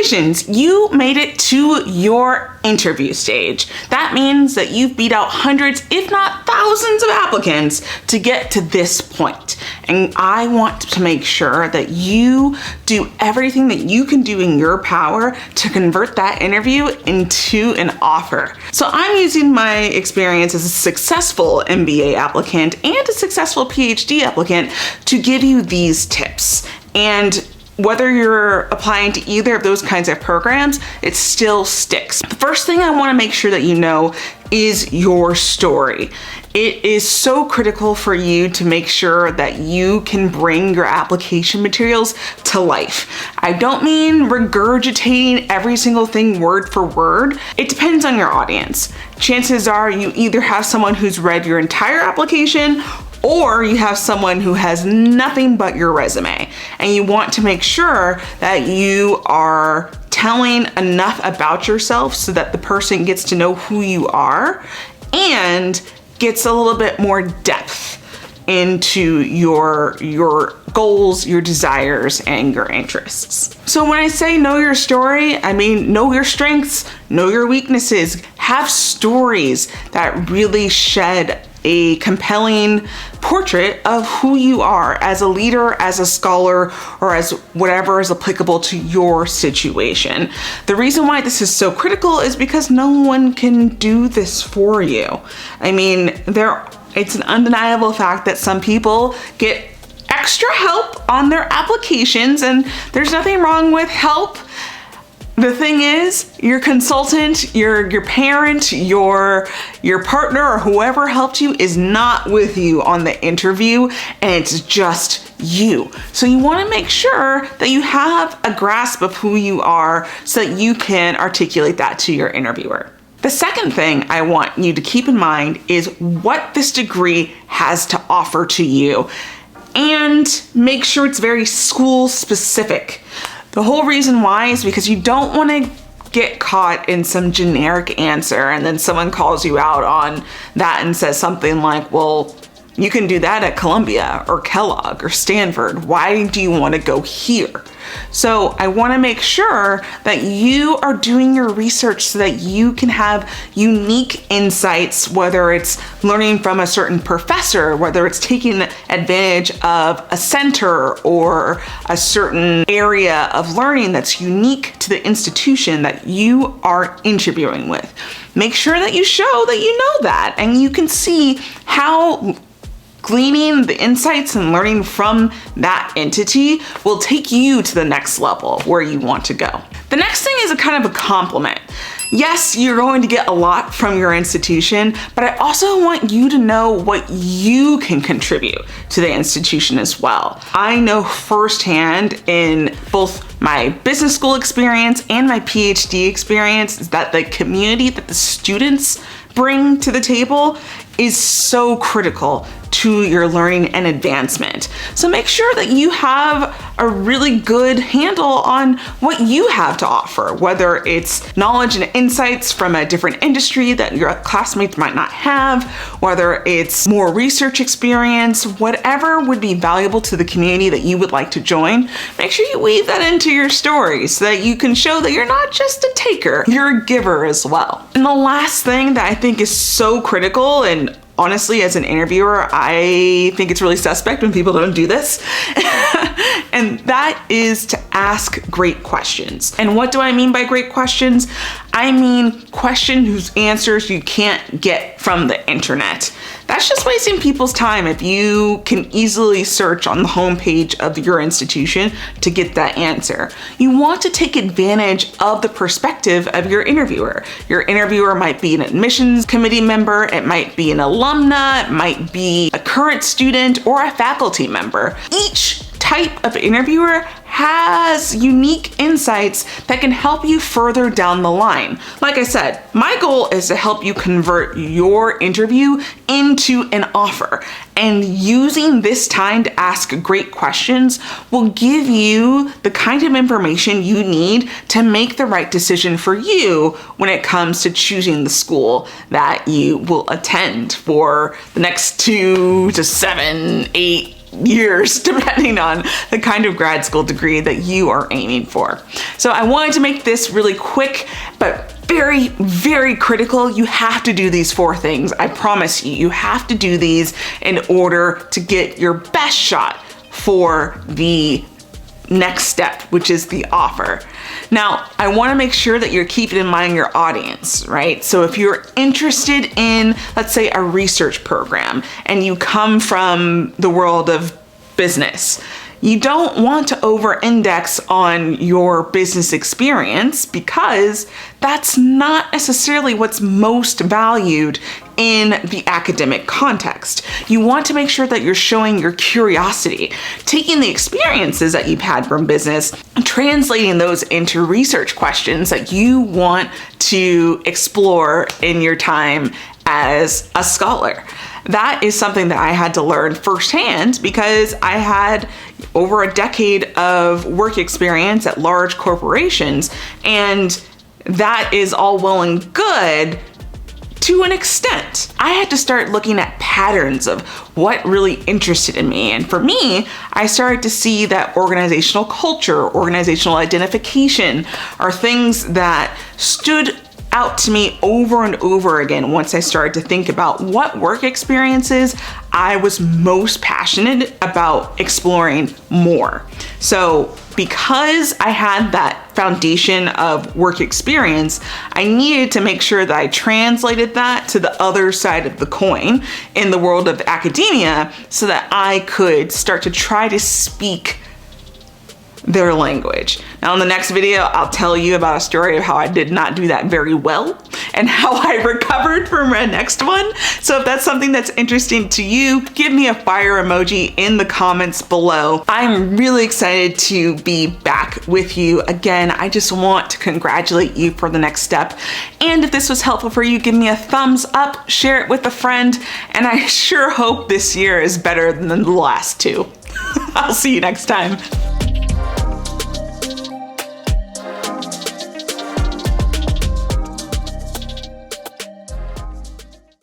Congratulations, you made it to your interview stage. That means that you've beat out hundreds, if not thousands of applicants to get to this point. And I want to make sure that you do everything that you can do in your power to convert that interview into an offer. So I'm using my experience as a successful MBA applicant and a successful PhD applicant to give you these tips. And whether you're applying to either of those kinds of programs, it still sticks. The first thing I want to make sure that you know is your story. It is so critical for you to make sure that you can bring your application materials to life. I don't mean regurgitating every single thing word for word. It depends on your audience. Chances are you either have someone who's read your entire application or you have someone who has nothing but your resume, and you want to make sure that you are telling enough about yourself so that the person gets to know who you are and gets a little bit more depth into your goals, your desires, and your interests. So when I say know your story, I mean know your strengths, know your weaknesses, have stories that really shed a compelling portrait of who you are as a leader, as a scholar, or as whatever is applicable to your situation. The reason why this is so critical is because no one can do this for you. I mean, it's an undeniable fact that some people get extra help on their applications, and there's nothing wrong with help. The thing is, your consultant, your parent, your partner, or whoever helped you is not with you on the interview, and it's just you. So you want to make sure that you have a grasp of who you are so that you can articulate that to your interviewer. The second thing I want you to keep in mind is what this degree has to offer to you, and make sure it's very school specific. The whole reason why is because you don't want to get caught in some generic answer and then someone calls you out on that and says something like, well, you can do that at Columbia or Kellogg or Stanford. Why do you want to go here? So I want to make sure that you are doing your research so that you can have unique insights, whether it's learning from a certain professor, whether it's taking advantage of a center or a certain area of learning that's unique to the institution that you are interviewing with. Make sure that you show that you know that, and you can see how gleaning the insights and learning from that entity will take you to the next level where you want to go. The next thing is a kind of a compliment. Yes, you're going to get a lot from your institution, but I also want you to know what you can contribute to the institution as well. I know firsthand in both my business school experience and my PhD experience that the community that the students bring to the table is so critical to your learning and advancement. So make sure that you have a really good handle on what you have to offer, whether it's knowledge and insights from a different industry that your classmates might not have, whether it's more research experience, whatever would be valuable to the community that you would like to join. Make sure you weave that into your story so that you can show that you're not just a taker, you're a giver as well. And the last thing that I think is so critical, and honestly, as an interviewer, I think it's really suspect when people don't do this. And that is to ask great questions. And what do I mean by great questions? I mean questions whose answers you can't get from the internet. That's just wasting people's time if you can easily search on the homepage of your institution to get that answer. You want to take advantage of the perspective of your interviewer. Your interviewer might be an admissions committee member, it might be an alumna, it might be a current student, or a faculty member. Each type of interviewer has unique insights that can help you further down the line. Like I said, my goal is to help you convert your interview into an offer. And using this time to ask great questions will give you the kind of information you need to make the right decision for you when it comes to choosing the school that you will attend for the next 2 to 7, 8 years, depending on the kind of grad school degree that you are aiming for. So I wanted to make this really quick, but very, very critical. You have to do these 4 things. I promise you, you have to do these in order to get your best shot for the next step, which is the offer. Now, I want to make sure that you're keeping in mind your audience, right? So if you're interested in, let's say, a research program and you come from the world of business, you don't want to over-index on your business experience because that's not necessarily what's most valued in the academic context. You want to make sure that you're showing your curiosity, taking the experiences that you've had from business, and translating those into research questions that you want to explore in your time as a scholar. That is something that I had to learn firsthand because I had over a decade of work experience at large corporations, and that is all well and good to an extent. I had to start looking at patterns of what really interested in me. And for me, I started to see that organizational culture, organizational identification are things that stood out to me over and over again once I started to think about what work experiences I was most passionate about exploring more. So because I had that foundation of work experience, I needed to make sure that I translated that to the other side of the coin in the world of academia so that I could start to try to speak their language. Now in the next video, I'll tell you about a story of how I did not do that very well and how I recovered from my next one. So if that's something that's interesting to you, give me a fire emoji in the comments below. I'm really excited to be back with you again. I just want to congratulate you for the next step. And if this was helpful for you, give me a thumbs up, share it with a friend, and I sure hope this year is better than the last 2. I'll see you next time.